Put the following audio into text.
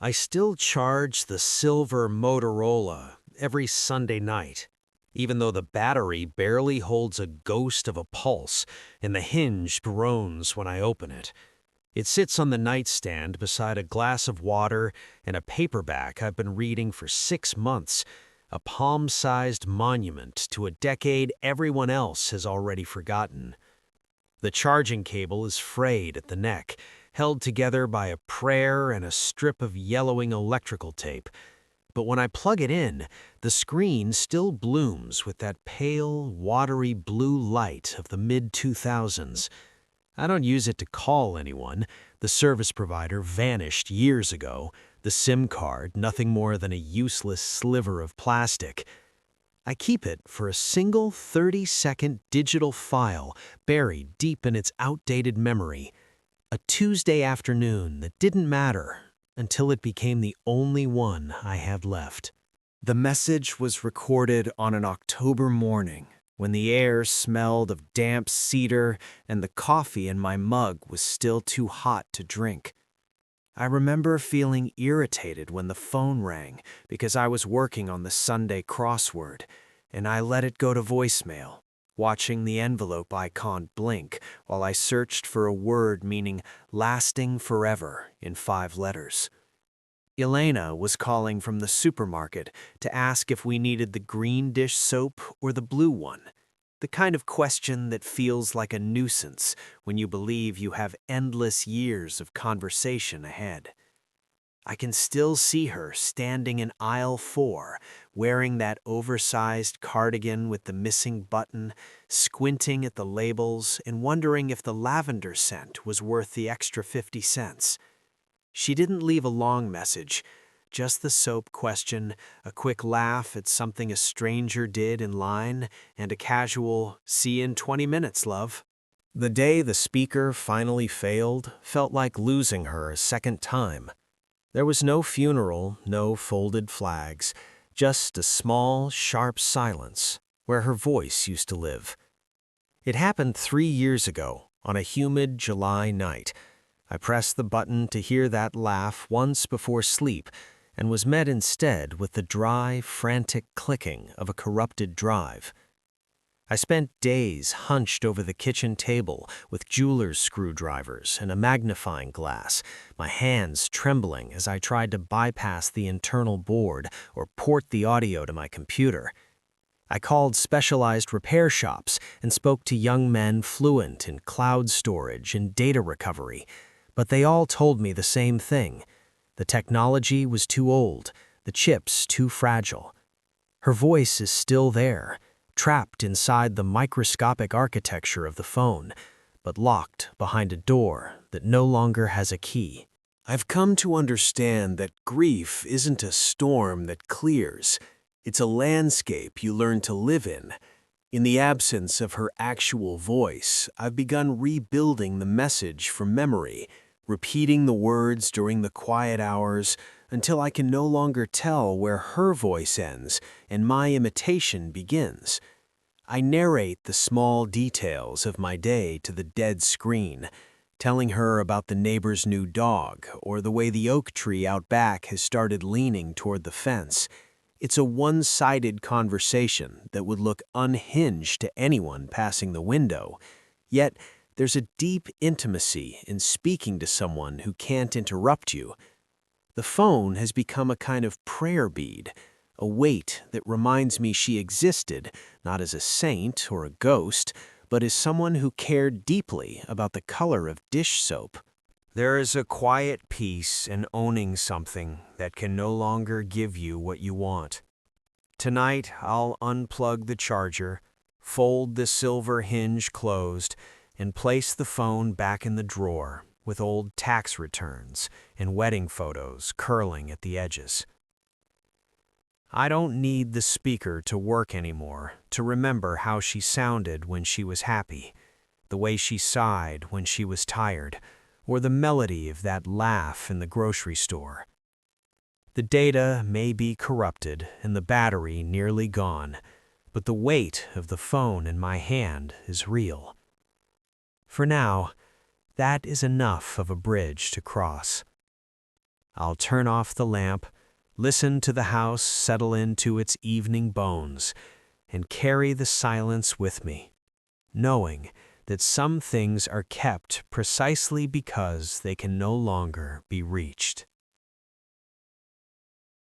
I still charge the silver Motorola every Sunday night, even though the battery barely holds a ghost of a pulse and the hinge groans when I open it. It sits on the nightstand beside a glass of water and a paperback I've been reading for 6 months, a palm-sized monument to a decade everyone else has already forgotten. The charging cable is frayed at the neck, held together by a prayer and a strip of yellowing electrical tape. But when I plug it in, the screen still blooms with that pale, watery blue light of the mid-2000s. I don't use it to call anyone. The service provider vanished years ago. The SIM card, nothing more than a useless sliver of plastic. I keep it for a single 30-second digital file buried deep in its outdated memory. A Tuesday afternoon that didn't matter until it became the only one I had left. The message was recorded on an October morning when the air smelled of damp cedar and the coffee in my mug was still too hot to drink. I remember feeling irritated when the phone rang because I was working on the Sunday crossword, and I let it go to voicemail, watching the envelope icon blink while I searched for a word meaning lasting forever in 5 letters. Elena was calling from the supermarket to ask if we needed the green dish soap or the blue one, the kind of question that feels like a nuisance when you believe you have endless years of conversation ahead. I can still see her standing in aisle 4, wearing that oversized cardigan with the missing button, squinting at the labels and wondering if the lavender scent was worth the extra 50 cents. She didn't leave a long message, just the soap question, a quick laugh at something a stranger did in line, and a casual, "See you in 20 minutes, love." The day the speaker finally failed felt like losing her a second time. There was no funeral, no folded flags, just a small, sharp silence where her voice used to live. It happened 3 years ago on a humid July night. I pressed the button to hear that laugh once before sleep and was met instead with the dry, frantic clicking of a corrupted drive. I spent days hunched over the kitchen table with jeweler's screwdrivers and a magnifying glass, my hands trembling as I tried to bypass the internal board or port the audio to my computer. I called specialized repair shops and spoke to young men fluent in cloud storage and data recovery, but they all told me the same thing. The technology was too old, the chips too fragile. Her voice is still there, trapped inside the microscopic architecture of the phone, but locked behind a door that no longer has a key. I've come to understand that grief isn't a storm that clears. It's a landscape you learn to live in. In the absence of her actual voice, I've begun rebuilding the message from memory, repeating the words during the quiet hours until I can no longer tell where her voice ends and my imitation begins. I narrate the small details of my day to the dead screen, telling her about the neighbor's new dog or the way the oak tree out back has started leaning toward the fence. It's a one-sided conversation that would look unhinged to anyone passing the window, yet there's a deep intimacy in speaking to someone who can't interrupt you. The phone has become a kind of prayer bead, a weight that reminds me she existed, not as a saint or a ghost, but as someone who cared deeply about the color of dish soap. There is a quiet peace in owning something that can no longer give you what you want. Tonight, I'll unplug the charger, fold the silver hinge closed, and place the phone back in the drawer with old tax returns and wedding photos curling at the edges. I don't need the speaker to work anymore to remember how she sounded when she was happy, the way she sighed when she was tired, or the melody of that laugh in the grocery store. The data may be corrupted and the battery nearly gone, but the weight of the phone in my hand is real. For now, that is enough of a bridge to cross. I'll turn off the lamp, listen to the house settle into its evening bones, and carry the silence with me, knowing that some things are kept precisely because they can no longer be reached.